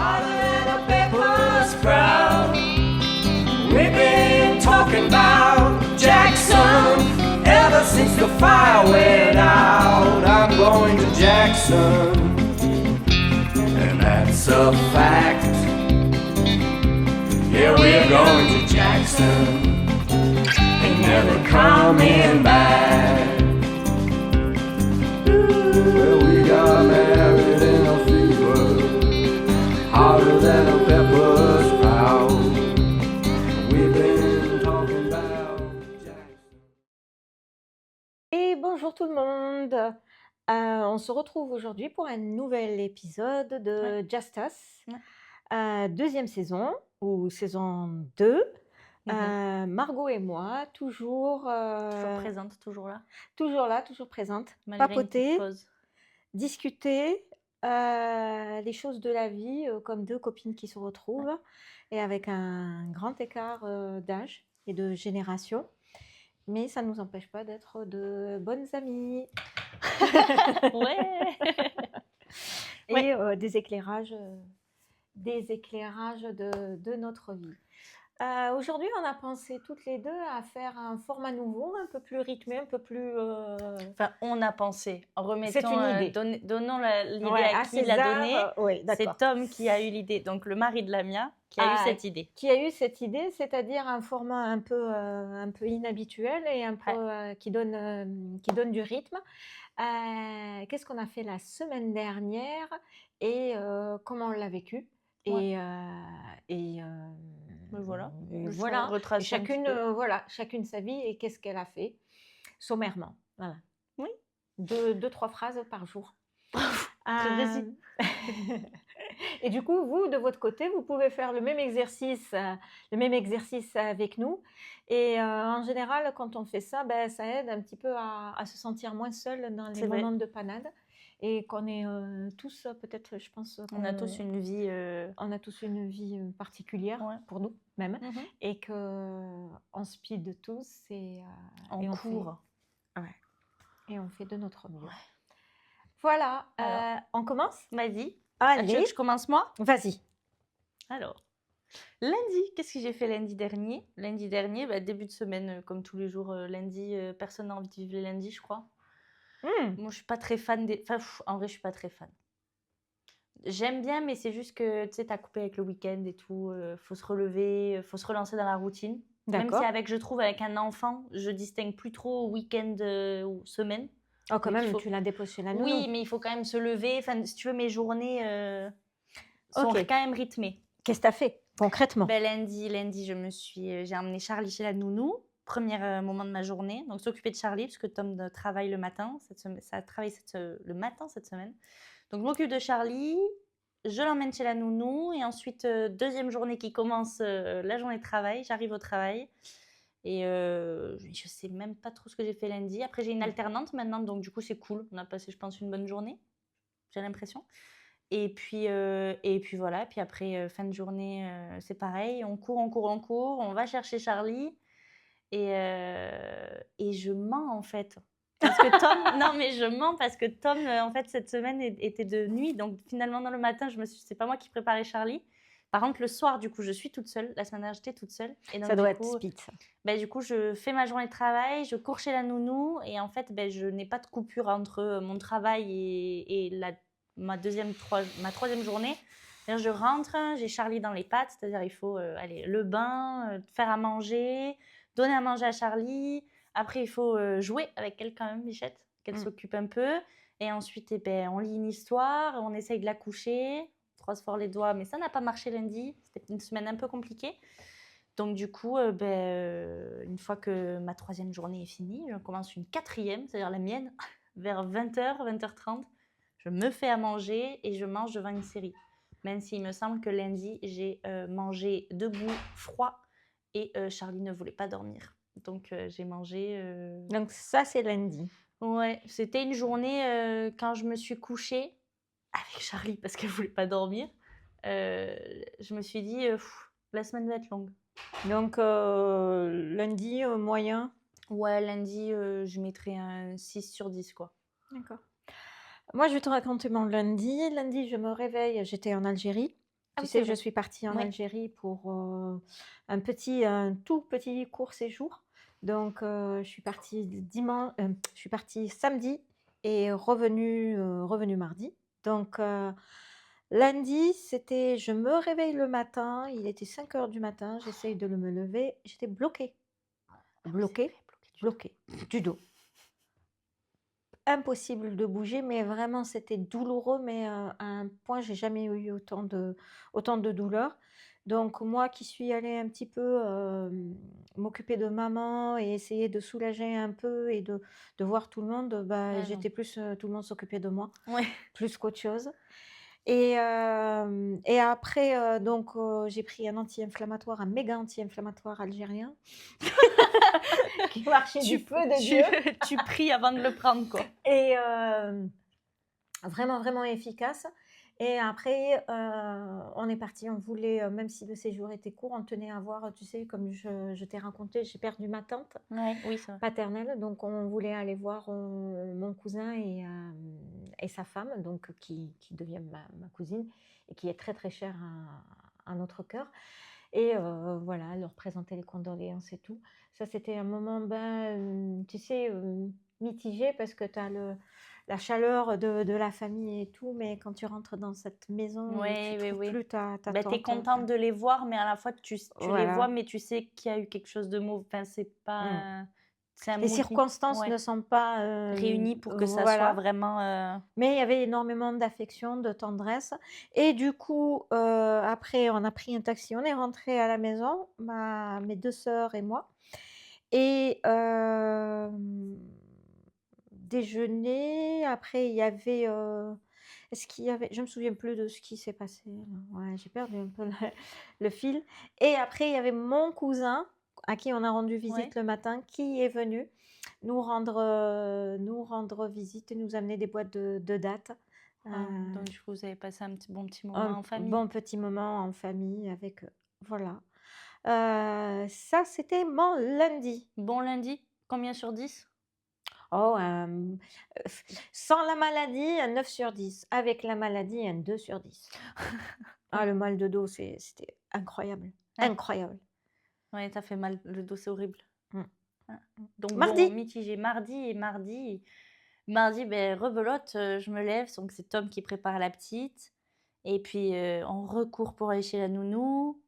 Hotter than a pepper sprout. We've been talking about Jackson ever since the fire went out. I'm going to Jackson, and that's a fact. Yeah, we're going to Jackson, ain't never coming back. Well, we got married in a fever, hotter than a pepper sprout. We've been talking about Jackson. Et bonjour tout le monde. On se retrouve aujourd'hui pour un nouvel épisode de Just Us, deuxième saison ou saison 2. Margot et moi, toujours présente, toujours là. Toujours présente, Malgré une petite papoter, pause. discuter les choses de la vie comme deux copines qui se retrouvent et avec un grand écart d'âge et de génération. Mais ça ne nous empêche pas d'être de bonnes amies. Ouais. Et des éclairages de notre vie. Aujourd'hui, on a pensé toutes les deux à faire un format nouveau, un peu plus rythmé, un peu plus... Enfin, on a pensé. C'est une idée. Donnons l'idée Ouais, à qui l'a donnée. Oui, C'est d'accord. Tom qui a eu l'idée, donc le mari de Lamia, qui a eu cette idée. Qui a eu cette idée, c'est-à-dire un format un peu inhabituel et un peu qui donne du rythme. Qu'est-ce qu'on a fait la semaine dernière et comment on l'a vécu. Et voilà. Et chacune sa vie et qu'est-ce qu'elle a fait sommairement. Voilà. Oui. 2-3 phrases par jour. Très précis. Et du coup, vous, de votre côté, vous pouvez faire le même exercice avec nous. Et en général, quand on fait ça, ça aide un petit peu à se sentir moins seul dans les moments de panade. Et qu'on est tous, peut-être, je pense... On a tous une vie... On a tous une vie particulière pour nous, même. Et qu'on speed tous et on court. Et on fait de notre mieux. Voilà. On commence ? Vas-y. Allez. Je commence moi ? Vas-y. Alors, lundi, qu'est-ce que j'ai fait lundi dernier ? Lundi dernier, début de semaine, comme tous les jours, lundi, personne n'a envie de vivre les lundis, je crois. Moi, je suis pas très fan des... Enfin, en vrai, je suis pas très fan. J'aime bien, mais c'est juste que, tu sais, t'as coupé avec le week-end et tout. Faut se relever, faut se relancer dans la routine. D'accord. Même si je trouve, avec un enfant, je distingue plus trop week-end ou semaine. Oh, quand même, tu la déposes chez la nounou. Oui, mais il faut quand même se lever. Enfin, si tu veux, mes journées sont quand même rythmées. Qu'est-ce que tu as fait, concrètement ? Lundi, j'ai emmené Charlie chez la nounou. Premier moment de ma journée. Donc, s'occuper de Charlie, parce que Tom travaille le matin. Ça a travaillé le matin cette semaine. Donc, je m'occupe de Charlie. Je l'emmène chez la nounou. Et ensuite, deuxième journée qui commence, la journée de travail. J'arrive au travail. Et je sais même pas trop ce que j'ai fait lundi. Après, j'ai une alternante maintenant. Donc, du coup, c'est cool. On a passé, je pense, une bonne journée. J'ai l'impression. Et puis voilà. Puis après, fin de journée, c'est pareil. On court. On va chercher Charlie. Et je mens, en fait. Parce que Tom... non, mais je mens parce que Tom, en fait, cette semaine était de nuit. Donc, finalement, dans le matin, c'est pas moi qui préparais Charlie. Par contre, le soir, du coup, je suis toute seule. La semaine dernière, j'étais toute seule. Et donc, ça doit être speed, ça. Du coup, je fais ma journée de travail, je cours chez la nounou. Et en fait, je n'ai pas de coupure entre mon travail et ma troisième journée. C'est-à-dire, je rentre, j'ai Charlie dans les pattes. C'est-à-dire, il faut le bain, faire à manger, donner à manger à Charlie. Après, il faut jouer avec elle quand même, Bichette, qu'elle s'occupe un peu. Et ensuite, on lit une histoire, on essaye de la coucher. On croise fort les doigts, mais ça n'a pas marché lundi. C'était une semaine un peu compliquée. Donc, du coup, une fois que ma troisième journée est finie, je commence une quatrième, c'est-à-dire la mienne, vers 20h, 20h30. Je me fais à manger et je mange devant une série. Même s'il me semble que lundi, j'ai mangé debout, froid, et Charlie ne voulait pas dormir. Donc, j'ai mangé... Donc, ça, c'est lundi. Ouais, c'était une journée quand je me suis couchée avec Charlie parce qu'elle ne voulait pas dormir. Je me suis dit, la semaine va être longue. Donc, lundi, moyen ? Ouais, lundi, je mettrais un 6 sur 10, quoi. D'accord. Moi, je vais te raconter mon lundi. Lundi, je me réveille, j'étais en Algérie. Ah Tu oui, c'est sais, je vrai. suis partie en Ouais. Algérie pour un tout petit court séjour. Donc, je suis partie samedi et revenue mardi. Donc, lundi, je me réveille le matin, il était 5 heures du matin, j'essaye de me lever, j'étais bloquée, Ah oui, c'est vrai, bloquée, bloqué du dos. bloquée du dos. Impossible de bouger, mais vraiment c'était douloureux, mais à un point, j'ai jamais eu autant de douleur. Donc moi qui suis allée un petit peu, m'occuper de maman et essayer de soulager un peu et de voir tout le monde, bah, Ah non. j'étais plus, tout le monde s'occupait de moi, Ouais. plus qu'autre chose. Et après, donc j'ai pris un anti-inflammatoire, un méga anti-inflammatoire algérien qui marchait du Tu feu de tu Dieu tu pries avant de le prendre, quoi. et vraiment, vraiment efficace. Et après, on est parti. On voulait, même si le séjour était court, on tenait à voir, tu sais, comme je t'ai raconté, j'ai perdu ma tante Ouais, oui, c'est vrai. paternelle, donc on voulait aller voir, mon cousin et sa femme, donc qui devient ma cousine et qui est très, très chère à notre cœur. Et voilà, leur présenter les condoléances et tout. Ça, c'était un moment, ben, tu sais, mitigé parce que tu as la chaleur de la famille et tout, mais quand tu rentres dans cette maison où tu Ouais, oui, trouves oui. plus ta Bah, tu es tante, contente de les voir, mais à la fois tu les vois, voilà. mais tu sais qu'il y a eu quelque chose de mauvais. Enfin, c'est Mmh. pas c'est un Les mood qui circonstances ne ouais, sont pas, réuni pour que ça soit voilà, vraiment, mais il y avait énormément d'affection, de tendresse et du coup, après on a pris un taxi, on est rentrés à la maison, mes 2 sœurs et moi. Et déjeuner, après il y avait, est-ce qu'il y avait je me souviens plus de ce qui s'est passé là. Ouais, j'ai perdu un peu le fil et après il y avait mon cousin à qui on a rendu ouais. visite le matin, qui est venu nous rendre visite et nous amener des boîtes de dattes. Heu, Ah, donc du coup, vous avez passé un petit moment un en famille. bon petit moment en famille avec, voilà. Ça c'était mon lundi. Bon lundi, combien sur 10? Oh, sans la maladie, un 9/10. Avec la maladie, un 2/10. Ah, Ouais, le mal de dos, c'était incroyable, ouais, incroyable. ouais, tu fait mal, le dos, c'est horrible. Mmh. Ouais. Donc bon, Mardi! mitigé. Mardi, ben rebelote, je me lève, donc c'est Tom qui prépare la petite et puis, on recourt pour aller chez la nounou.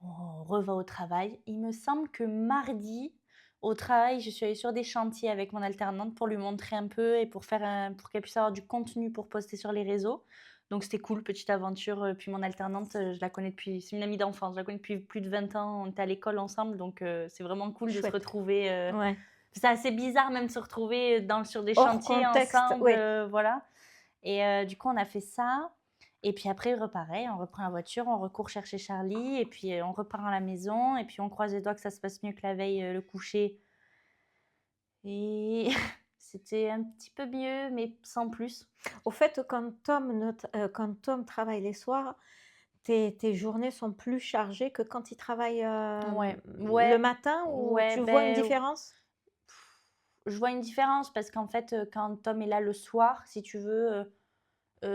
On reva au travail. Il me semble que mardi, au travail, je suis allée sur des chantiers avec mon alternante pour lui montrer un peu et pour qu'elle puisse avoir du contenu pour poster sur les réseaux. Donc c'était cool, petite aventure. Puis mon alternante, je la connais c'est une amie d'enfance, je la connais depuis plus de 20 ans. On était à l'école ensemble, donc c'est vraiment cool de se Chouette. retrouver. Ouais. C'est assez bizarre même de se retrouver sur des Hors chantiers contexte, ensemble, oui. voilà. Et du coup, on a fait ça. Et puis après, repareil, on reprend la voiture, on recourt chercher Charlie, et puis on repart à la maison, et puis on croise les doigts que ça se passe mieux que la veille, le coucher. Et c'était un petit peu mieux, mais sans plus. Au fait, quand Tom travaille les soirs, tes journées sont plus chargées que quand il travaille, Ouais, le ouais, matin ou ouais, tu vois une ben, différence? je vois une différence parce qu'en fait, quand Tom est là le soir, si tu veux,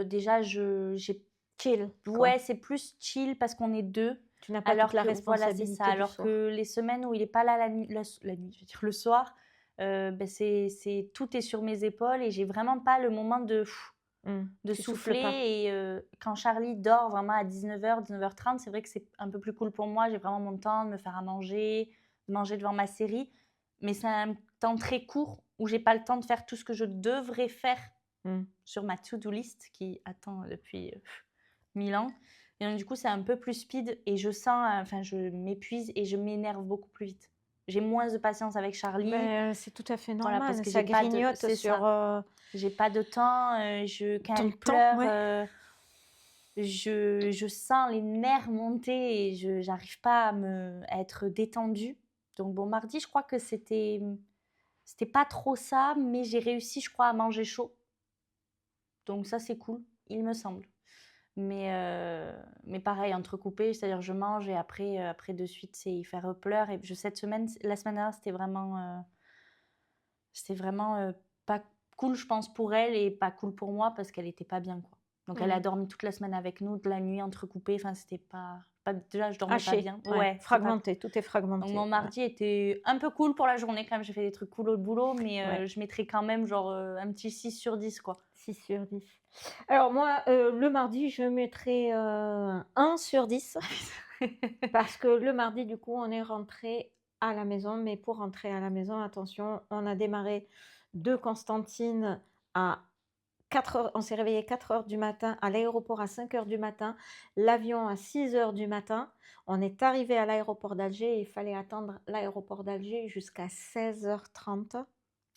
déjà, j'ai Chill, quoi. ouais, c'est plus chill parce qu'on est 2. Tu n'as pas toute Alors la que voilà, c'est ça. responsabilité du Alors soir. que les semaines où il est pas là la nuit, je veux dire le soir, beh, tout est sur mes épaules et j'ai vraiment pas le moment de Tu souffles souffler pas. et quand Charlie dort vraiment à 19h-19h30, c'est vrai que c'est un peu plus cool pour moi. J'ai vraiment mon temps de me faire à manger, de manger devant ma série. Mais c'est un temps très court où j'ai pas le temps de faire tout ce que je devrais faire Mmh. sur ma to-do list qui attend depuis 1000 ans. Et donc, du coup, c'est un peu plus speed et je sens, enfin, je m'épuise et je m'énerve beaucoup plus vite. J'ai moins de patience avec Charlie, C'est tout à fait voilà, parce normal, que ça j'ai pas de, grignote c'est sur, ça, j'ai pas de temps. Quand ton elle temps, pleure, ouais. je sens les nerfs monter et je j'arrive pas à être détendue. Donc bon, mardi, je crois que c'était pas trop ça, mais j'ai réussi, je crois, à manger chaud. Donc ça, c'est cool, il me semble. Mais pareil, entrecoupé, c'est-à-dire je mange et après de suite, c'est il faire pleurs. Et cette semaine, la semaine dernière, c'était vraiment pas cool, je pense, pour elle et pas cool pour moi parce qu'elle était pas bien, quoi. Donc, elle a dormi toute la semaine avec nous, de la nuit entrecoupée. Enfin, c'était déjà, je dormais pas Haché, bien. ouais, Ouais, fragmenté, tout est Donc, fragmenté. mon Ouais. mardi était un peu cool pour la journée quand même. J'ai fait des trucs cool au boulot, mais Ouais. je mettrais quand même genre un petit 6 sur 10, quoi. 6 sur 10. Alors moi, le mardi, je mettrais 1 sur 10 parce que le mardi, du coup, on est rentré à la maison. Mais pour rentrer à la maison, attention, on a démarré de Constantine à 4 heures. On s'est réveillé 4 heures du matin, à l'aéroport à 5 heures du matin, l'avion à 6 heures du matin. On est arrivé à l'aéroport d'Alger et il fallait attendre l'aéroport d'Alger jusqu'à 16h30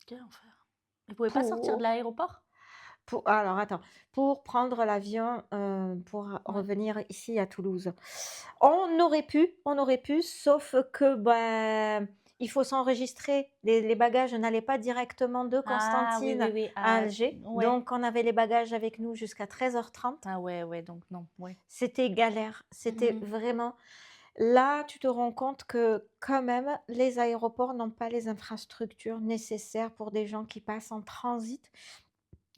Quel enfer. Vous pouvez pas sortir de pour l'aéroport? alors attends, pour prendre l'avion, pour Ouais. revenir ici à Toulouse. On aurait pu, sauf que, il faut s'enregistrer. Les bagages n'allaient pas directement de Ah oui, Constantine oui, oui. à Alger. Ouais. Donc on avait les bagages avec nous jusqu'à 13h30. Ah ouais, donc non, ouais. C'était galère, c'était Mhm. vraiment là, tu te rends compte que quand même, les aéroports n'ont pas les infrastructures nécessaires pour des gens qui passent en transit.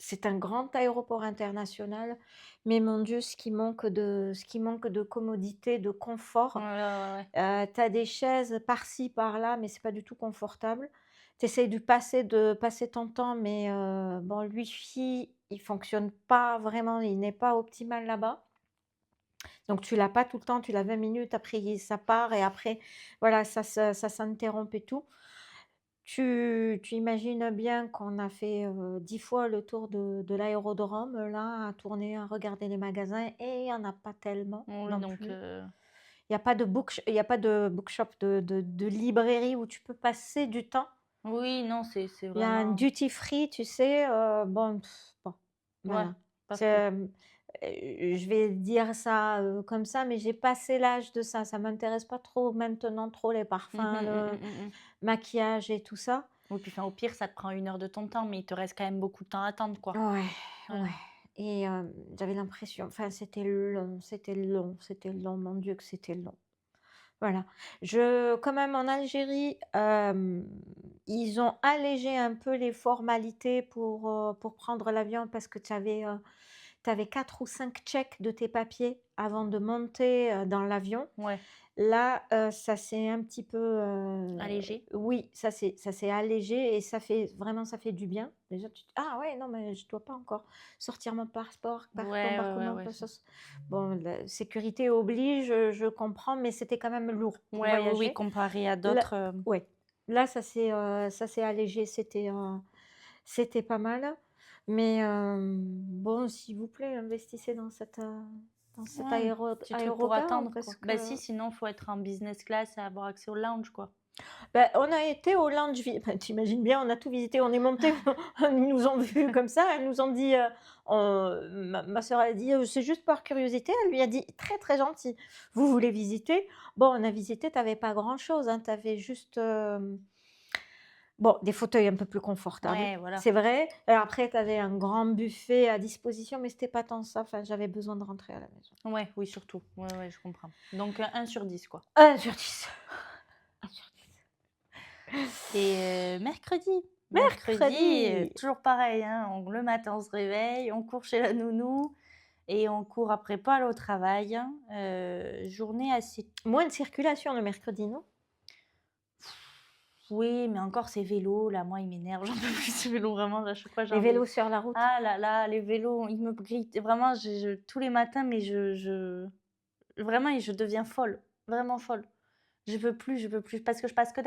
C'est un grand aéroport international, mais mon Dieu, ce qui manque de commodité, de confort. Ouais. Tu as des chaises par-ci, par-là, mais c'est pas du tout confortable. Tu essayes de passer ton temps, mais bon, le wifi, il fonctionne pas vraiment, il n'est pas optimal là-bas. Donc tu l'as pas tout le temps, tu l'as 20 minutes, après ça part et après, voilà, ça s'interrompt et tout. Tu imagines bien qu'on a fait 10 fois le tour de l'aérodrome, là, à tourner, à regarder les magasins et il y en a pas tellement Oui, non donc plus. Il y a pas de bookshop, de librairie où tu peux passer du temps. oui, non, c'est Il y a un vraiment. duty free, tu sais, bon, bon, Ouais, voilà. pas C'est, fou. je vais dire ça, comme ça, mais j'ai passé l'âge de ça. Ça m'intéresse pas trop maintenant, trop les parfums, le Mhm. maquillage et tout ça. Oui, puis enfin, au pire, ça te prend 1 heure de ton temps, mais il te reste quand même beaucoup de temps à attendre, quoi. Ouais, Voilà. ouais et j'avais l'impression enfin, c'était long, mon Dieu que c'était long. Voilà. Quand même en Algérie, ils ont allégé un peu les formalités pour prendre l'avion parce que tu avais 4 ou 5 checks de tes papiers avant de monter, dans l'avion. Ouais, Là, ça s'est un petit peu, allégé. oui, ça s'est allégé et ça fait du bien. Déjà tu te «Ah ouais, non mais je dois pas encore sortir mon passeport, carte d'embarquement, Ouais. pas ça s». Bon, la sécurité oblige, je comprends, mais c'était quand même lourd pour Ouais, oui, voyager. comparé à Là d'autres. ouais, là ça s'est allégé, c'était pas mal. Mais bon, s'il vous plaît, investissez dans cet Ouais, petit truc pour aérogare attendre, parce quoi. Bah que si, sinon, faut être en business class et avoir accès au lounge, quoi. on a été au lounge tu bien, on a tout visité, on est monté, ils nous ont vus comme ça, elles nous ont dit, ma sœur a dit: «C'est juste par curiosité». Elle lui a dit: «Très, très gentil, vous voulez visiter?» Bon, on a visité, tu avais pas grand-chose, hein, tu avais juste, bon, des fauteuils un peu plus confortables, Ouais, voilà. c'est vrai. Après, tu avais un grand buffet à disposition, mais c'était pas tant ça, enfin, j'avais besoin de rentrer à la maison. Ouais, oui, surtout. Ouais, je comprends. Donc 1 sur 10, quoi. 1 sur 10. 1 sur 10. Et mercredi. Mercredi! Toujours pareil, hein, le matin, on se réveille, on court chez la nounou et on court après pas aller au travail. Journée assez. Moins de circulation le mercredi, non? Oui, mais encore ces vélos, là, moi, ils m'énervent. J'en peux plus ces vélos, vraiment, à chaque fois, j'ai Les envie. vélos sur la route? Ah là là, les vélos, ils me grippent. Vraiment, tous les matins, mais vraiment, je deviens folle, vraiment folle. Je peux plus, parce que je passe que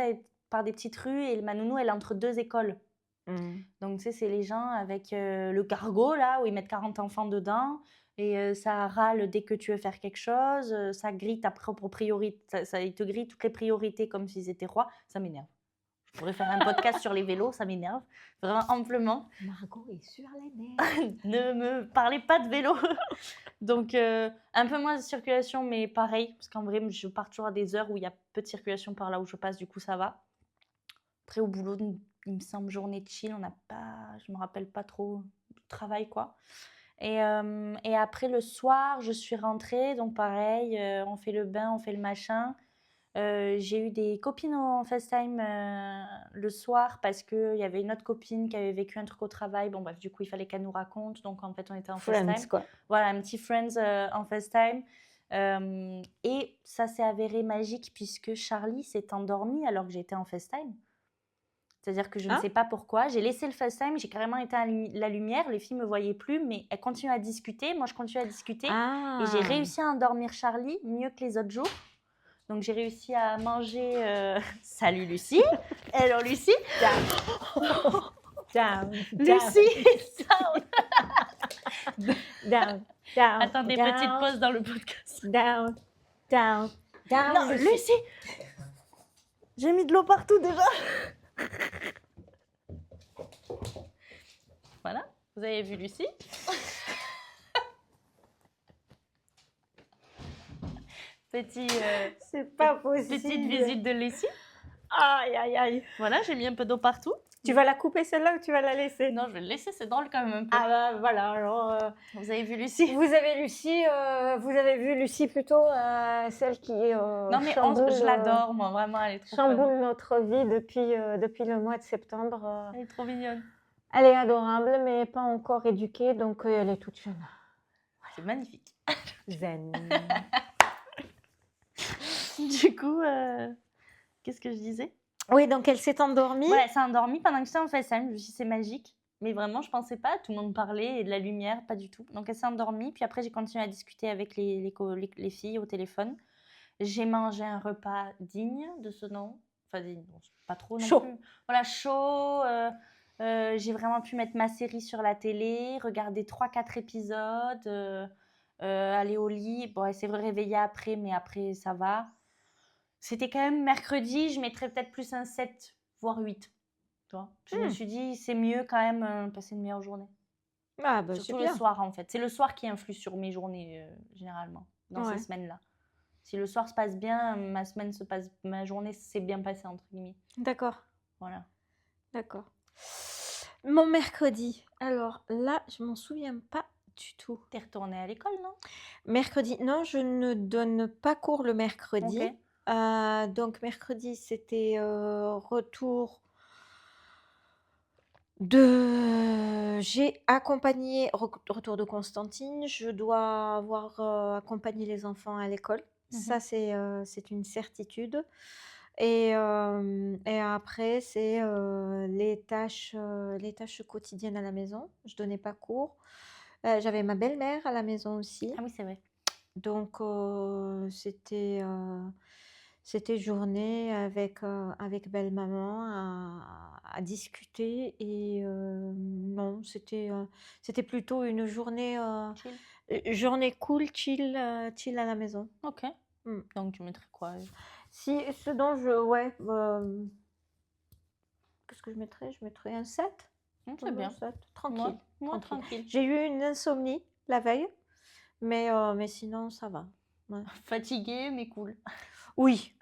par des petites rues et ma nounou, elle est entre 2 écoles. Mmh. Donc, tu sais, c'est les gens avec le cargo, là, où ils mettent 40 enfants dedans. Et ça râle dès que tu veux faire quelque chose. Ça grille ta propre priorité. Il te grille toutes les priorités comme s'ils étaient rois. Ça m'énerve. Je pourrais faire un podcast sur les vélos, ça m'énerve. Vraiment amplement. Margot est sur les nerfs. Ne me parlez pas de vélo. Donc, un peu moins de circulation, mais pareil. Parce qu'en vrai, je pars toujours à des heures où il y a peu de circulation par là où je passe. Du coup, ça va. Après, au boulot, il me semble journée de chill. Je me rappelle pas trop du travail, quoi. Et après, le soir, je suis rentrée. Donc, pareil, on fait le bain, on fait le machin. J'ai eu des copines en FaceTime le soir parce qu'il y avait une autre copine qui avait vécu un truc au travail. Bon, bref, du coup, il fallait qu'elle nous raconte. Donc, en fait, on était en Friends, FaceTime. quoi. Voilà, un petit Friends en FaceTime. Et ça s'est avéré magique puisque Charlie s'est endormi alors que j'étais en FaceTime. C'est-à-dire que je ne Ah. sais pas pourquoi. J'ai laissé le FaceTime, j'ai carrément éteint la lumière. Les filles ne me voyaient plus, mais elles continuaient à discuter. Moi, je continuais à discuter. Et j'ai Ah. réussi à endormir Charlie mieux que les autres jours. Donc, j'ai réussi à manger. Salut Lucie. Hello Lucie. Down, Lucie. Sound. down, down. Attendez, down, petite pause dans le podcast. Down, down, down. Non, Lucie. J'ai mis de l'eau partout déjà. Voilà, vous avez vu Lucie. C'est pas possible. Petite visite de Lucie. Aïe, aïe, aïe. Voilà, j'ai mis un peu d'eau partout. Tu vas la couper celle-là ou tu vas la laisser? Non, je vais le laisser, c'est drôle quand même un peu. Ah bah voilà, alors Vous avez vu Lucie? vous avez vu Lucie plutôt, celle qui Non mais chamboule, je l'adore, moi, vraiment, elle est trop fun. chamboule notre vie depuis le mois de septembre. Elle est trop mignonne. Elle est adorable, mais pas encore éduquée, donc elle est toute jeune. C'est magnifique. Zen. Du coup, qu'est-ce que je disais? Oui, donc elle s'est endormie. Ouais, elle s'est endormie pendant que j'étais en FaceTime. Je me suis dit, c'est magique. Mais vraiment, je pensais pas. Tout le monde parlait et de la lumière, pas du tout. Donc, elle s'est endormie. Puis après, j'ai continué à discuter avec les filles au téléphone. J'ai mangé un repas digne de ce nom. Enfin, digne, bon, pas trop non Chaud. plus. Voilà, chaud. J'ai vraiment pu mettre ma série sur la télé, regarder 3-4 épisodes, aller au lit. Bon, elle s'est réveillée après, mais après, ça va. C'était quand même mercredi, je mettrais peut-être plus un 7, voire 8. Tu vois, je me suis dit, c'est mieux quand même passer une meilleure journée. Ah bah c'est Surtout le bien. soir, en fait. C'est le soir qui influe sur mes journées, généralement, dans Ouais. ces semaines-là. Si le soir se passe bien, ma journée s'est bien passée, entre guillemets. D'accord, Voilà. d'accord. Mon mercredi, alors là, je m'en souviens pas du tout. T'es retournée à l'école, non? Mercredi, non, je ne donne pas cours le mercredi. Ok. Donc mercredi, c'était retour de... J'ai accompagné, retour de Constantine, je dois avoir accompagné les enfants à l'école. Ça, c'est une certitude. Et après, c'est les tâches quotidiennes à la maison. Je donnais pas cours. J'avais ma belle-mère à la maison aussi. Ah oui, c'est vrai. Donc, c'était journée avec belle-maman à discuter. Et non, c'était plutôt une journée, Chill. journée cool, chill à la maison. Ok. Mm. Donc, tu mettrais quoi? Si, ce dont ouais, qu'est-ce que je mettrais? Je mettrais un 7. C'est bien. 7. Tranquille. Moi, tranquille. tranquille. J'ai eu une insomnie la veille, mais sinon, ça va. Ouais. Fatiguée, mais cool. Oui.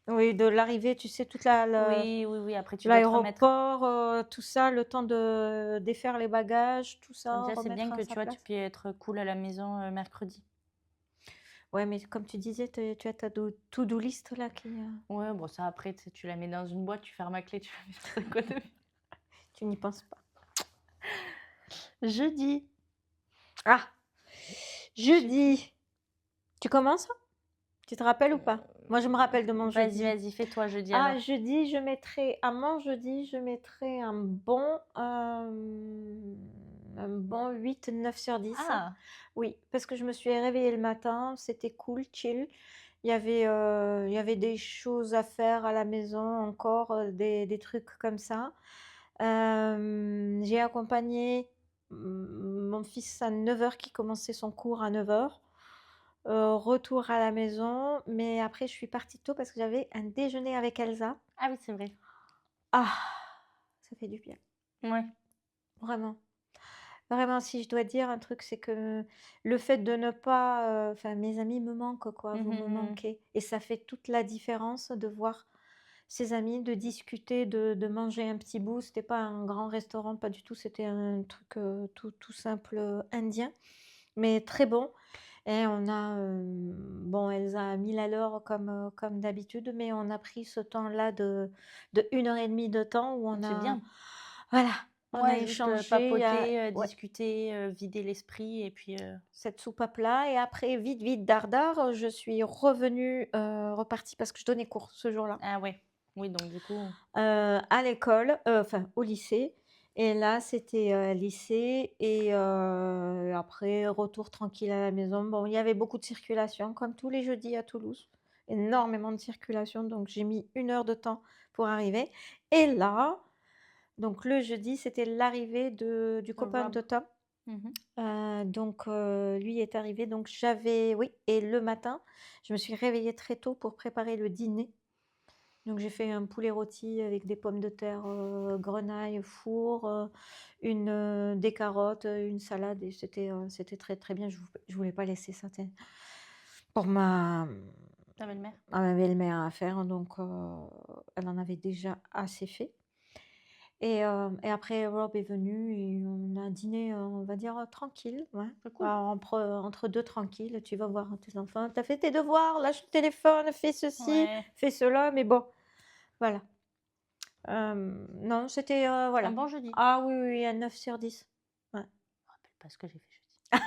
Oui, de l'arrivée, tu sais, toute Oui. Après, tu dois te remettre. l'aéroport, tout ça, le temps de défaire les bagages, tout ça, Déjà, c'est bien remettre que à sa tu vois, tu place. peux être cool à la maison mercredi. Ouais, mais comme tu disais, tu as ta to-do list là qui... Ouais, bon, ça après, tu la mets dans une boîte, tu fermes la clé, tu la mets sur le côté. Tu n'y penses pas. Jeudi. Ah, jeudi. Tu commences? Tu te rappelles ou pas? Moi, je me rappelle de mon jeudi. Vas-y, fais-toi jeudi Ah, alors. jeudi, à mon jeudi, je mettrais un bon 8-9 sur 10. Ah, Oui, parce que je me suis réveillée le matin, c'était cool, chill. Il y avait des choses à faire à la maison encore, des trucs comme ça. J'ai accompagné mon fils à 9h qui commençait son cours à 9h. Retour à la maison, mais après je suis partie tôt parce que j'avais un déjeuner avec Elsa. ah oui, c'est vrai. Ah, ça fait du bien, Ouais. vraiment. Vraiment, si je dois dire un truc, c'est que le fait de ne pas... Enfin, mes amis me manquent, quoi, vous me manquez. Et ça fait toute la différence de voir ses amis, de discuter, de manger un petit bout. C'était pas un grand restaurant, pas du tout, c'était un truc tout simple indien, mais très bon. Et on a, bon, Elsa a 1000 à l'heure comme d'habitude, mais on a pris ce temps-là de 1 heure et demie de temps où on C'est a, bien. voilà, on a Ouais, juste échangé, papoter, ouais, discuter, vider l'esprit et puis. cette soupape-là. Et après, vite, vite, dardard, je suis revenue, repartie parce que je donnais cours ce jour-là, Ah ouais. Oui, donc du coup. à l'école, enfin au lycée. Et là, c'était, lycée et après retour tranquille à la maison. Bon, il y avait beaucoup de circulation comme tous les jeudis à Toulouse, énormément de circulation, donc j'ai mis 1 heure de temps pour arriver. Et là, donc le jeudi, c'était l'arrivée du copain Rob. de Tom. Mhm. Donc lui est arrivé, donc j'avais, oui, et le matin, je me suis réveillée très tôt pour préparer le dîner. Donc j'ai fait un poulet rôti avec des pommes de terre, grenaille, four, des carottes, une salade, et c'était très, très bien. Je voulais pas laisser ça, tu sais, pour Ta belle-mère. ma belle-mère à faire, donc elle en avait déjà assez fait. Et après Rob est venu et on a dîné, on va dire, tranquille, ouais. C'est cool. Entre 2 tranquilles, tu vas voir tes enfants: «Tu as fait tes devoirs? Lâche le téléphone, fais ceci, Ouais. fais cela», mais bon, voilà. Non, c'était, Un voilà. bon jeudi. Ah oui, oui, à 9 sur 10. Ouais. Je me rappelle pas ce que j'ai fait jeudi.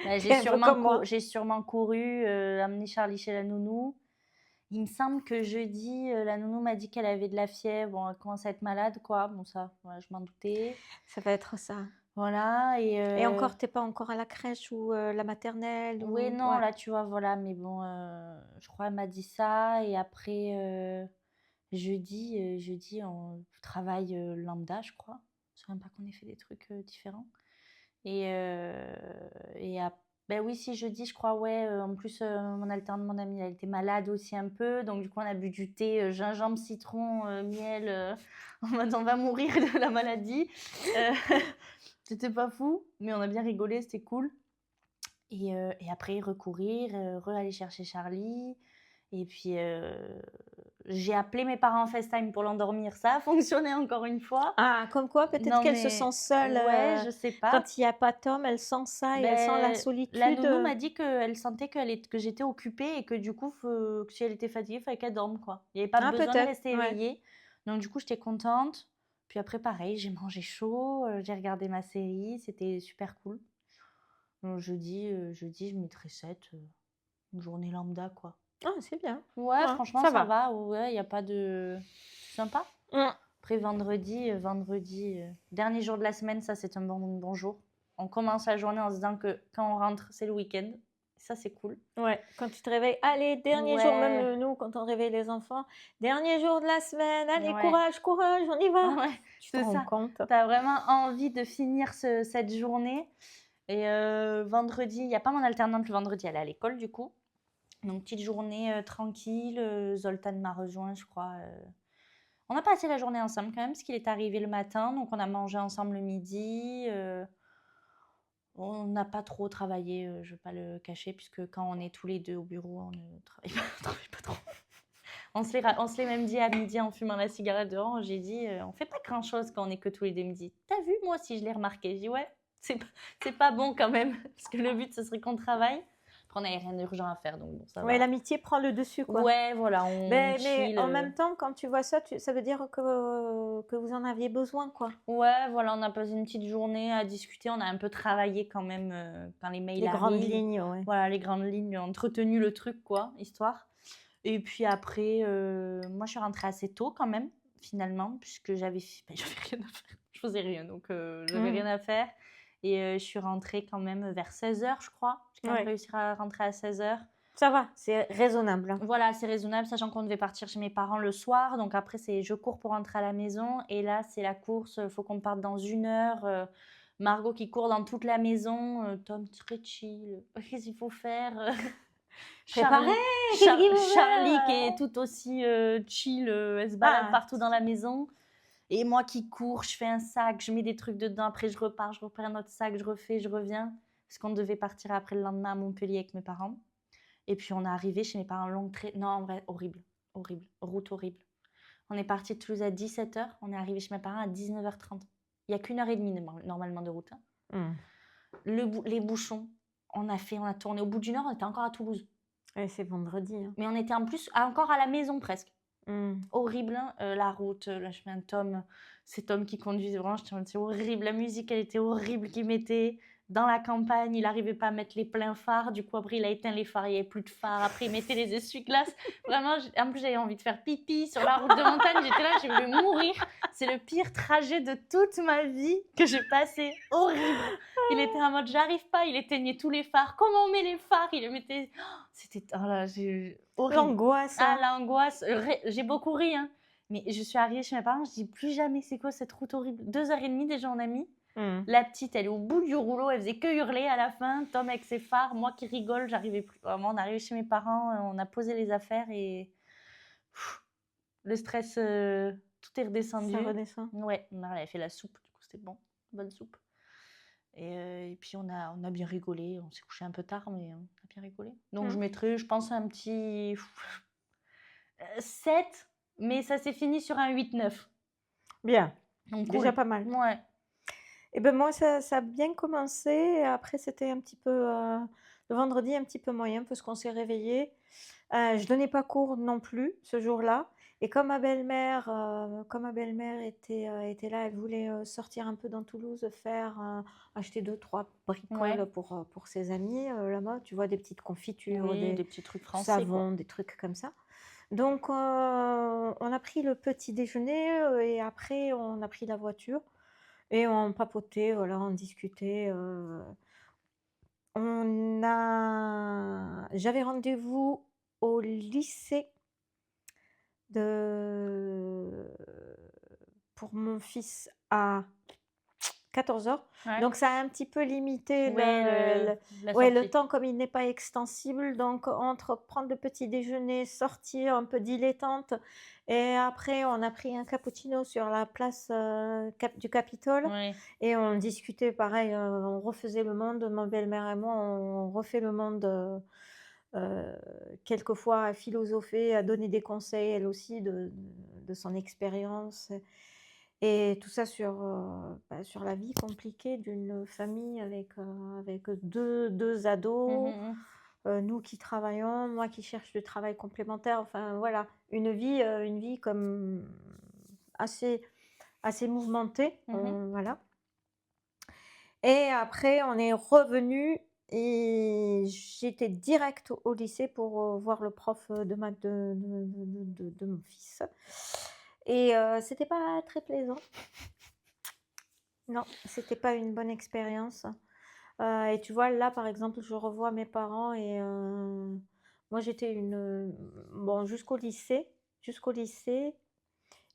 Bah, Tu es un peu comme moi. j'ai sûrement couru, amené Charlie chez la nounou. Il me semble que jeudi, la nounou m'a dit qu'elle avait de la fièvre. Bon, elle commence à être malade, quoi. Bon, ça, ouais, je m'en doutais. Ça va être ça. Voilà. Et encore, tu es pas encore à la crèche ou la maternelle Ouais, ou non, ouais. là, tu vois, voilà. Mais bon, je crois qu'elle m'a dit ça. Et après, jeudi, on travaille lambda, je crois. Je ne sais même pas qu'on ait fait des trucs différents. Et ben oui, si jeudi, je crois, ouais. En plus, mon alternante, mon amie, elle était malade aussi un peu. Donc, du coup, on a bu du thé gingembre, citron, miel. En mode, on va mourir de la maladie. Euh, C'était pas fou, mais on a bien rigolé, c'était cool. Et après, recourir, aller chercher Charlie. Et puis, j'ai appelé mes parents en FaceTime pour l'endormir. Ça a fonctionné encore une fois. Ah, comme quoi, peut-être Non, qu'elle se mais sent seule, ouais, je sais pas. quand il y a pas Tom, elle sent ça et elle sent la Ben, la solitude, nounou m'a dit qu'elle sentait que j'étais occupée et que du coup, que si elle était fatiguée, il fallait qu'elle dorme, quoi. Il n'y avait pas ah besoin de peut-être, rester ouais. éveillée. Donc, du coup, j'étais contente. Puis après, pareil, j'ai mangé chaud, j'ai regardé ma série, c'était super cool. Donc, jeudi, je mettrais 7, une journée lambda, quoi. Ah, c'est bien. Ouais, Ouais, franchement, ça ça va. va. Ouais, il n'y a pas de. C'est sympa. Mmh. Après, vendredi, dernier jour de la semaine, ça, c'est un bon jour. On commence la journée en se disant que quand on rentre, c'est le week-end. Ça, c'est cool. Ouais, quand tu te réveilles, allez, dernier jour, même Ouais, nous, quand on réveille les enfants, dernier jour de la semaine, allez, ouais, courage, courage, on y va. ouais, Tu te c'est rends ça. compte? Tu as vraiment envie de finir cette journée. Et vendredi, il n'y a pas mon alternante le vendredi, elle est à l'école du coup. Donc, petite journée tranquille. Zoltan m'a rejoint, je crois. On a passé la journée ensemble quand même, parce qu'il est arrivé le matin. Donc, on a mangé ensemble le midi. On n'a pas trop travaillé, je ne vais pas le cacher, puisque quand on est tous les deux au bureau, on ne travaille pas, on travaille pas trop. On se l'est même dit à midi en fumant la cigarette dehors. J'ai dit, on fait pas grand-chose quand on est que tous les deux midi. T'as vu, moi aussi, je l'ai remarqué. J'ai dit, ouais, c'est pas bon quand même, parce que le but, ce serait qu'on travaille. Après, on n'avait rien d'urgent à faire, donc bon, ça Ouais, va. l'amitié prend le dessus, quoi. Ouais, voilà, on Mais chill. en même temps, quand tu vois ça, ça veut dire que vous en aviez besoin, quoi. Ouais, voilà, on a passé une petite journée à discuter. On a un peu travaillé quand même quand les mails Les grandes arrivent. lignes, ouais. Voilà, les grandes lignes, entretenu le truc, quoi, histoire. Et puis après, moi, je suis rentrée assez tôt quand même, finalement, puisque j'avais rien à faire. Je faisais rien, donc j'avais rien à faire. Et je suis rentrée quand même vers 16h, je crois. J'ai quand même Ouais. réussi à rentrer à 16h. Ça va, c'est raisonnable, hein. Voilà, c'est raisonnable, sachant qu'on devait partir chez mes parents le soir. Donc après, c'est je cours pour rentrer à la maison. Et là, c'est la course. Il faut qu'on parte dans 1 heure. Margot qui court dans toute la maison. Tom très chill. Qu'est-ce qu'il faut faire Préparez, qu'est-ce Char- qu'il faut Charlie faire qui est tout aussi chill. Elle se balade Ah. partout dans la maison. Et moi qui cours, je fais un sac, je mets des trucs dedans. Après, je repars, je reprends un autre sac, je refais, je reviens. Parce qu'on devait partir après le lendemain à Montpellier avec mes parents. Et puis, on est arrivé chez mes parents longue très. Non, en vrai, horrible. Horrible. Route horrible. On est parti de Toulouse à 17h. On est arrivé chez mes parents à 19h30. Il n'y a qu'1 heure et demie normalement de route. Hein. Hmm. Les bouchons. on a tourné au bout d'une heure, on était encore à Toulouse. Ouais, c'est vendredi, hein. Mais on était en plus encore à la maison presque. Mmh. Horrible, hein, la route, le chemin de Tom, c'est Tom qui conduisait, vraiment, j'étais en mode, c'est horrible. La musique, elle était horrible qu'il mettait. Dans la campagne, il n'arrivait pas à mettre les pleins phares. Du coup, après, il a éteint les phares, il n'y avait plus de phares. Après, il mettait les essuie-glaces. Vraiment, en plus, j'avais envie de faire pipi sur la route de montagne. J'étais là, je voulais mourir. C'est le pire trajet de toute ma vie que j'ai passé. Horrible. Il était en mode, j'arrive pas. Il éteignait tous les phares. Comment on met les phares? Il le mettait. Oh, c'était horrible. L'angoisse, Ah, hein. l'angoisse. J'ai beaucoup ri, hein. Mais je suis arrivée chez mes parents, je dis plus jamais, c'est quoi cette route horrible? 2h30 déjà, on a mis. Mmh. La petite, elle est au bout du rouleau, elle faisait que hurler à la fin. Tom avec ses phares, moi qui rigole, j'arrivais plus. Vraiment, on est arrivé chez mes parents, on a posé les affaires et le stress, tout est redescendu. Ça redescend. Ouais, on avait fait la soupe, du coup c'était bon, bonne soupe. Et puis on a bien rigolé, on s'est couché un peu tard, mais on a bien rigolé. Donc je mettrais, je pense, un petit 7, mais ça s'est fini sur un 8-9. Bien, Donc déjà cool. pas mal. Ouais. Et ben moi, ça a bien commencé. Et après, c'était un petit peu le vendredi, un petit peu moyen parce qu'on s'est réveillés. Je donnais pas cours non plus ce jour-là. Et comme ma belle-mère, était là, elle voulait sortir un peu dans Toulouse, acheter 2, 3 bricoles Ouais. pour ses amis là-bas. Tu vois, des petites confitures, Oui, des des petits trucs français, quoi. savons, des trucs comme ça. Donc, on a pris le petit déjeuner et après, on a pris la voiture. Et on papotait, voilà, on discutait. J'avais rendez-vous au lycée pour mon fils à 14h. Ouais. Donc ça a un petit peu limité Ouais, la le sortie. temps comme il n'est pas extensible. Donc entre prendre le petit déjeuner, sortir un peu dilettante et après on a pris un cappuccino sur la place du Capitole Ouais. et on discutait pareil, on refaisait le monde, ma belle-mère et moi, on refait le monde quelquefois à philosopher, à donner des conseils elle aussi de son expérience. Et tout ça sur la vie compliquée d'une famille avec deux ados, nous qui travaillons, moi qui cherche du travail complémentaire, enfin voilà, une vie comme assez mouvementée, voilà. Et après on est revenus et j'étais direct au lycée pour, voir le prof, de maths de mon fils et c'était pas très plaisant. Non, c'était pas une bonne expérience, et tu vois, là, par exemple, je revois mes parents et moi, j'étais bon, jusqu'au lycée,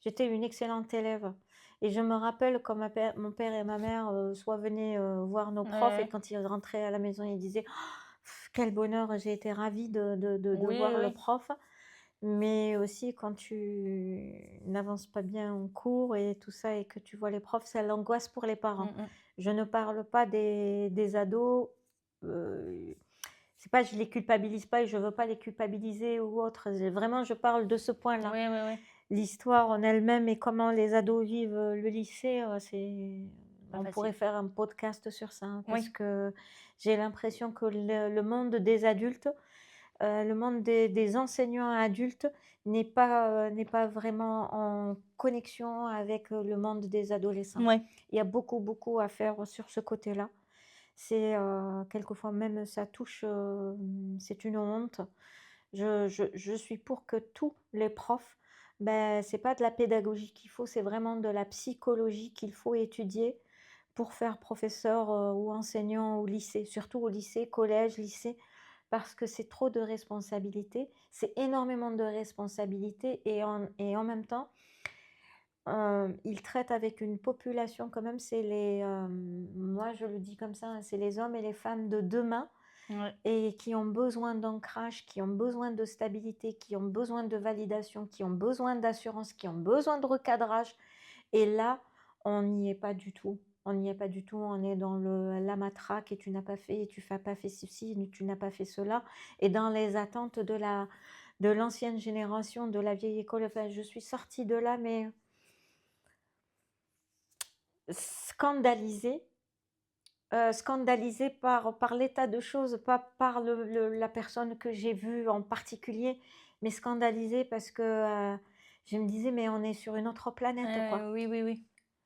j'étais une excellente élève et je me rappelle quand mon père et ma mère, soit venaient, voir nos profs et Ouais. quand ils rentraient à la maison, ils disaient: «Oh, quel bonheur, j'ai été ravie de Oui, voir le oui. prof». Mais aussi quand tu n'avances pas bien en cours et tout ça et que tu vois les profs, c'est l'angoisse pour les parents. Je ne parle pas des ados, c'est pas je les culpabilise pas et je veux pas les culpabiliser ou autre. Vraiment, je parle de ce point-là. Oui, oui, oui. L'histoire en elle-même et comment les ados vivent, le lycée, Pas on facile. pourrait faire un podcast sur ça, hein, parce Oui. que j'ai l'impression que le monde des adultes, le monde des enseignants adultes n'est pas vraiment en connexion avec, le monde des adolescents. Ouais. Il y a beaucoup, beaucoup à faire sur ce côté-là. C'est, quelquefois même ça touche, c'est une honte. Je suis pour que tous les profs, c'est pas de la pédagogie qu'il faut, c'est vraiment de la psychologie qu'il faut étudier pour faire professeur, ou enseignant au lycée, surtout au lycée, collège, lycée, parce que c'est trop de responsabilités, c'est énormément de responsabilités et en même temps, ils traitent avec une population quand même, moi je le dis comme ça, hein, c'est les hommes et les femmes de demain Ouais. et qui ont besoin d'ancrage, qui ont besoin de stabilité, qui ont besoin de validation, qui ont besoin d'assurance, qui ont besoin de recadrage et là, on n'y est pas du tout. On n'y est pas du tout, on est dans la matraque et tu n'as pas fait, et tu n'as pas fait ceci, et tu n'as pas fait cela et dans les attentes de l'ancienne génération, de la vieille école. Enfin, je suis sortie de là, mais scandalisée, scandalisée par l'état de choses, pas par la personne que j'ai vue en particulier, mais scandalisée parce que je me disais, mais on est sur une autre planète, quoi. Oui, oui, oui.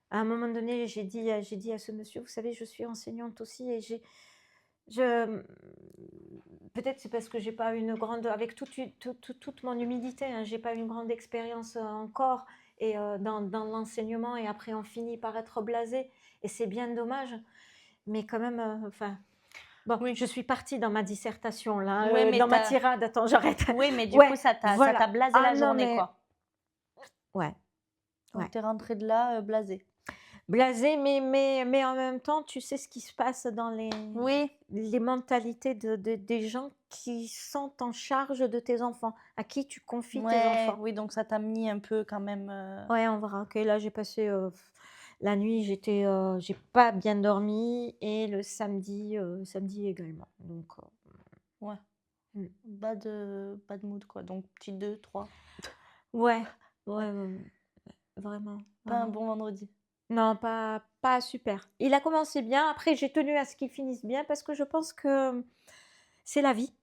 À un moment donné, j'ai dit à ce monsieur, vous savez, je suis enseignante aussi et je, peut-être c'est parce que j'ai pas une grande, avec toute mon humilité, hein, j'ai pas une grande expérience encore et dans l'enseignement et après on finit par être blasé et c'est bien dommage, mais quand même, enfin, bon, Oui. je suis partie dans ma dissertation là, Ouais, mais dans ma t'as- tirade, attends, j'arrête. Oui, mais du Ouais, coup, ça t'a voilà. blasé Ah la non, journée, mais quoi. ouais. Donc, Ouais. t'es rentrée de là blasée. Blasé, mais en même temps, tu sais ce qui se passe dans Oui, les mentalités des gens qui sont en charge de tes enfants, à qui tu confies tes ouais, enfants. oui, donc ça t'a mis un peu quand même. Ouais, on verra. Ok, là, j'ai passé la nuit, j'ai pas bien dormi et le samedi également. Donc, Ouais, mm. bad mood, quoi. Donc, petit 2, 3. Ouais, ouais, vraiment, Pas un vraiment. bon vendredi. Non, pas super. Il a commencé bien. Après, j'ai tenu à ce qu'il finisse bien parce que je pense que c'est la vie.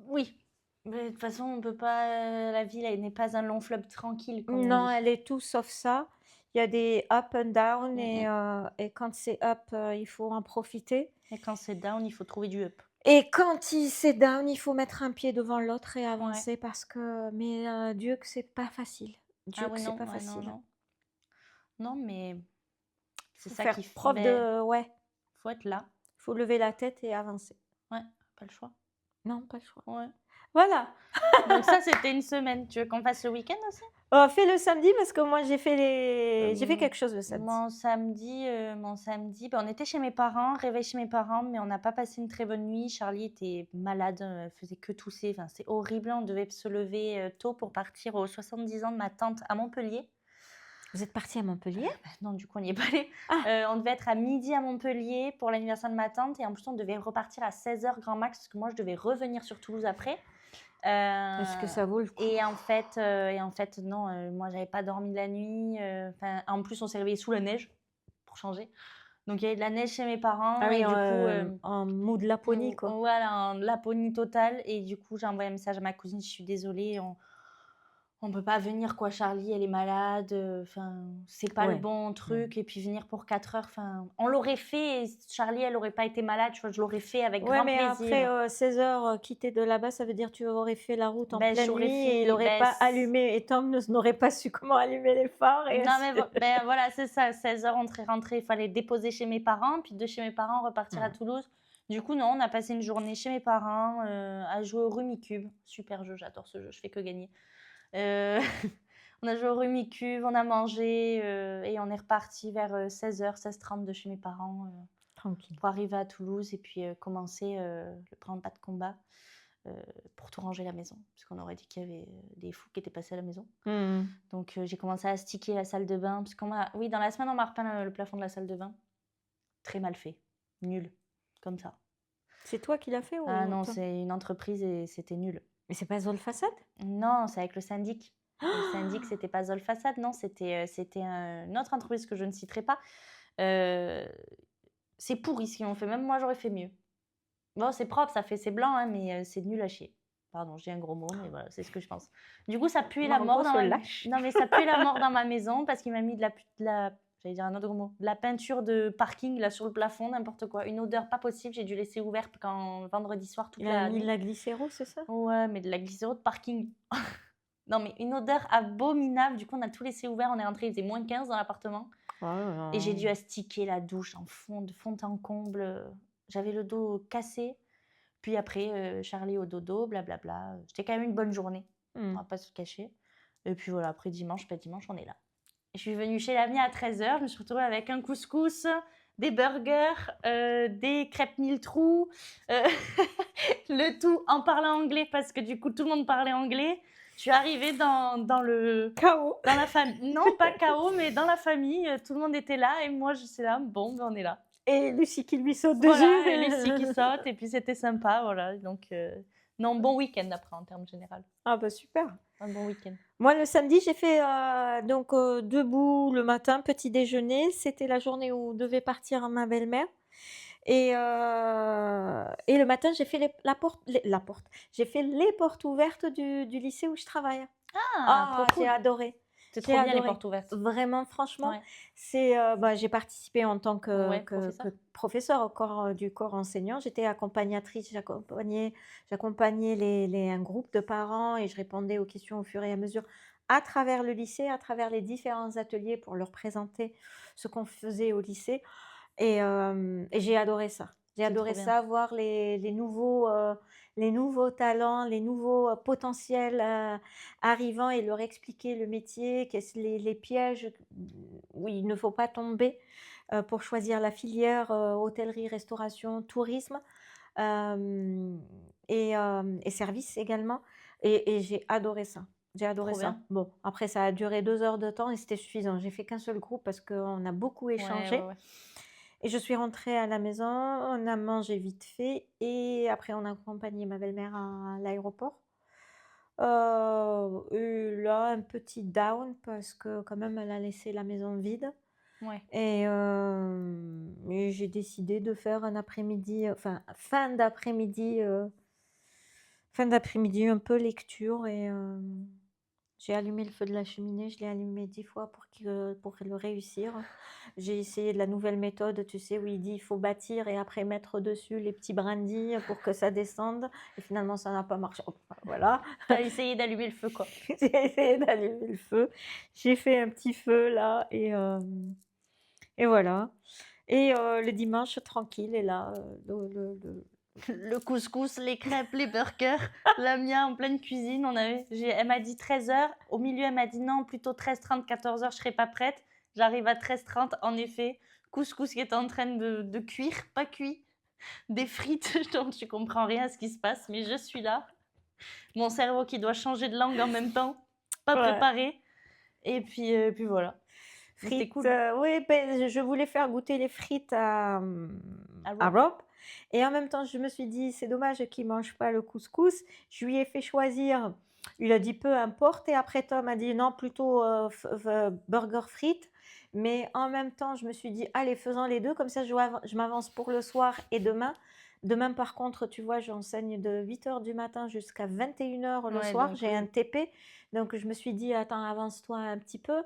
Oui, mais de toute façon, on peut pas. La vie, elle n'est pas un long fleuve tranquille, comme on Non, dit. elle est tout sauf ça. Il y a des up and down Mm. et quand c'est up, il faut en profiter. Et quand c'est down, il faut trouver du up. Et quand c'est down, il faut mettre un pied devant l'autre et Ouais. avancer parce que, mais Dieu que c'est pas facile. Dieu Ah que oui, c'est non, pas ouais, non, facile. non. Non, mais c'est Faut ça faire qu'il faut. preuve de, ouais, Faut être là. faut lever la tête et avancer. Ouais, pas le choix. Non, pas le choix. Ouais. Voilà. Donc ça, c'était une semaine. Tu veux qu'on fasse le week-end aussi? Fais le samedi parce que moi j'ai fait quelque chose le samedi. Mon samedi, on était chez mes parents, réveil chez mes parents, mais on n'a pas passé une très bonne nuit. Charlie était malade, faisait que tousser. Enfin, c'est horrible. On devait se lever tôt pour partir aux 70 ans de ma tante à Montpellier. Vous êtes parti à Montpellier? Non, du coup, on n'y est pas allé. On devait être à midi à Montpellier pour l'anniversaire de ma tante et en plus, on devait repartir à 16h grand max parce que moi, je devais revenir sur Toulouse après. Est-ce que ça vaut le coup? Et en fait, non, moi, j'avais pas dormi de la nuit. En plus, on s'est réveillé sous la neige pour changer. Donc, il y avait de la neige chez mes parents. Ah oui, et du coup, en mood Laponie, quoi. voilà, en Laponie totale. Et du coup, j'ai envoyé un message à ma cousine, je suis désolée, on peut pas venir, quoi. Charlie, elle est malade. Enfin, c'est pas le Ouais. bon truc. Et puis venir pour 4 heures. Enfin, on l'aurait fait. Et Charlie, elle aurait pas été malade. Tu vois, je l'aurais fait avec Ouais, grand mais plaisir. après 16 heures quitter de là-bas, ça veut dire que tu aurais fait la route en Ben, pleine j'aurais nuit fait- et il n'aurait ben, pas c- allumé et Tom n'aurait pas su comment allumer les phares. Et Non, mais ben, voilà, c'est ça. 16h, on serait rentré. Il fallait déposer chez mes parents. Puis de chez mes parents, repartir à Toulouse. Du coup, non, on a passé une journée chez mes parents à jouer au Rumicube. Super jeu, j'adore ce jeu. Je fais que gagner. Euh, On a joué au Rumicube, on a mangé et on est reparti vers 16h, 16h30 de chez mes parents Tranquille. pour arriver à Toulouse et puis commencer le grand pas de combat pour tout ranger la maison. Parce qu'on aurait dit qu'il y avait des fous qui étaient passés à la maison. Donc j'ai commencé à sticker la salle de bain. Parce oui, dans la semaine, on m'a repeint le plafond de la salle de bain. Très mal fait. Nul. Comme ça. C'est toi qui l'as fait ou Ah non, toi? c'est une entreprise et c'était nul. Mais c'est pas Zol Façade? Non, c'est avec le syndic. Le syndic, c'était pas Zol Façade, non, c'était une autre entreprise que je ne citerai pas. C'est pourri ce qu'ils ont fait, même moi j'aurais fait mieux. Bon, c'est propre, c'est blanc, hein, mais c'est nul à chier. Pardon, j'ai un gros mot, mais voilà, c'est ce que je pense. Du coup, ça pue la mort dans Non, mais ça pue la mort dans ma maison parce qu'il m'a mis de la j'allais dire un autre gros mot, de la peinture de parking là sur le plafond, n'importe quoi, une odeur pas possible. J'ai dû laisser ouvert quand vendredi soir toute Il la a mis nuit. de la glycéro, c'est ça? Ouais, mais de la glycéro de parking. Non, mais une odeur abominable. Du coup, on a tout laissé ouvert. On est rentré, il faisait moins 15 dans l'appartement. Et j'ai dû astiquer la douche en fond en comble. J'avais le dos cassé. Puis après, Charlie au dodo, blablabla. C'était quand même une bonne journée. On va pas se le cacher. Et puis voilà, après dimanche, on est là. Et je suis venue chez l'ami à 13h. Je me suis retrouvée avec un couscous, des burgers, des crêpes mille trous. Le tout en parlant anglais parce que du coup, tout le monde parlait anglais. Je suis arrivée dans le... Chaos. Dans la famille. Non, pas chaos, mais dans la famille. Tout le monde était là et moi, je suis là. Bon, ben, on est là. Et Lucie qui lui saute dessus. Voilà, et Lucie qui saute. Et puis, c'était sympa, voilà. Donc, non, bon week-end après, en termes général. Ah bah super. Un bon week-end. Moi, le samedi, j'ai fait debout le matin, petit déjeuner. C'était la journée où devait partir ma belle-mère. Et le matin, j'ai fait j'ai fait les portes ouvertes du lycée où je travaille. Ah, trop J'ai cool. adoré. C'est J'ai trop bien les adoré. portes ouvertes. Vraiment, franchement, Ouais. c'est j'ai participé en tant que, Ouais, que, professeur. que professeur au corps, du corps enseignant. J'étais accompagnatrice, j'accompagnais un groupe de parents et je répondais aux questions au fur et à mesure à travers le lycée, à travers les différents ateliers pour leur présenter ce qu'on faisait au lycée. Et j'ai adoré ça. J'ai C'est adoré trop bien. ça, voir les nouveaux talents, les nouveaux potentiels arrivant et leur expliquer le métier, les pièges où il ne faut pas tomber pour choisir la filière hôtellerie, restauration, tourisme et services également. Et j'ai adoré ça. J'ai adoré Trop ça. bien. Bon, après, ça a duré 2 heures de temps et c'était suffisant. J'ai fait qu'un seul groupe parce qu'on a beaucoup échangé. Ouais. Et je suis rentrée à la maison, on a mangé vite fait et après on a accompagné ma belle-mère à l'aéroport. Et là, un petit down parce que quand même elle a laissé la maison vide Ouais. et j'ai décidé de faire un après-midi, enfin fin d'après-midi un peu lecture et j'ai allumé le feu de la cheminée, je l'ai allumé 10 fois pour le réussir. J'ai essayé de la nouvelle méthode, tu sais, où il dit: «Il faut bâtir et après mettre dessus les petits brindilles pour que ça descende» et finalement ça n'a pas marché. Enfin voilà, Tu as essayé d'allumer le feu, quoi. j'ai essayé d'allumer le feu. J'ai fait un petit feu là et voilà et le dimanche tranquille et là, Le couscous, les crêpes, les burgers, la mienne en pleine cuisine. Elle m'a dit 13h. Au milieu, elle m'a dit non, plutôt 13h30, 14h, je serai pas prête. J'arrive à 13h30, en effet. Couscous qui est en train de cuire, pas cuit. Des frites, donc je comprends rien à ce qui se passe, mais je suis là. Mon cerveau qui doit changer de langue en même temps, pas Ouais. préparé. Et puis voilà. Mais c'était frites, cool. oui, je voulais faire goûter les frites à À Rob et en même temps, je me suis dit: «C'est dommage qu'il mange pas le couscous». Je lui ai fait choisir, il a dit: «Peu importe» et après Tom a dit: «Non, plutôt, burger frites». Mais en même temps, je me suis dit: «Allez, faisons les 2 comme ça je m'avance pour le soir et demain». Demain, par contre, tu vois, j'enseigne de 8h du matin jusqu'à 21h le Ouais, soir. donc J'ai oui. un TP, donc je me suis dit: «Attends, avance-toi un petit peu».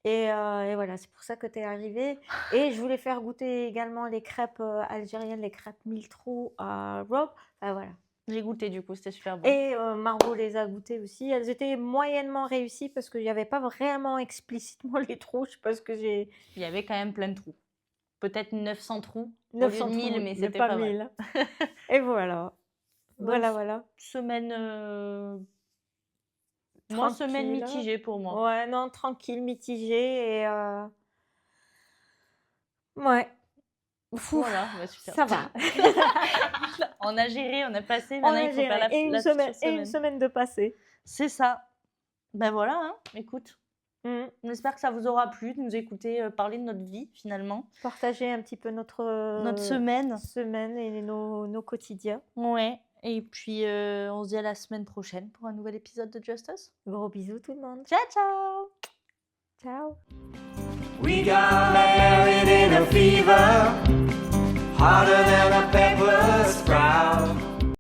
Et voilà, c'est pour ça que tu es arrivée et je voulais faire goûter également les crêpes, algériennes, les crêpes mille trous à Rob. Enfin voilà J'ai goûté du coup, c'était super bon. et Margot les a goûtées aussi. Elles étaient moyennement réussies parce qu'il y avait pas vraiment explicitement les trous. Je sais pas ce que j'ai Il y avait quand même plein de trous. Peut-être 900 trous au lieu 900 de 1000, trous, mais mais c'était pas pas mal. 1000. Et voilà. Bonne Voilà. semaine, moi, semaine Tranquille. mitigée pour moi. Ouais, non, tranquille, mitigé et ouais. Fou, Voilà, bah, super. ça va. On a géré, on a passé, On maintenant a il faut faire géré. la future Et une semaine de passé. C'est ça. Ben voilà, hein, écoute, Mmh. on espère que ça vous aura plu de nous écouter parler de notre vie finalement, Partager un petit peu notre notre semaine et nos quotidiens. Ouais, et puis on se dit à la semaine prochaine pour un nouvel épisode de Just Us. Gros bisous tout le monde. Ciao, ciao! Ciao. We got married in a fever, hotter than a pepper sprout.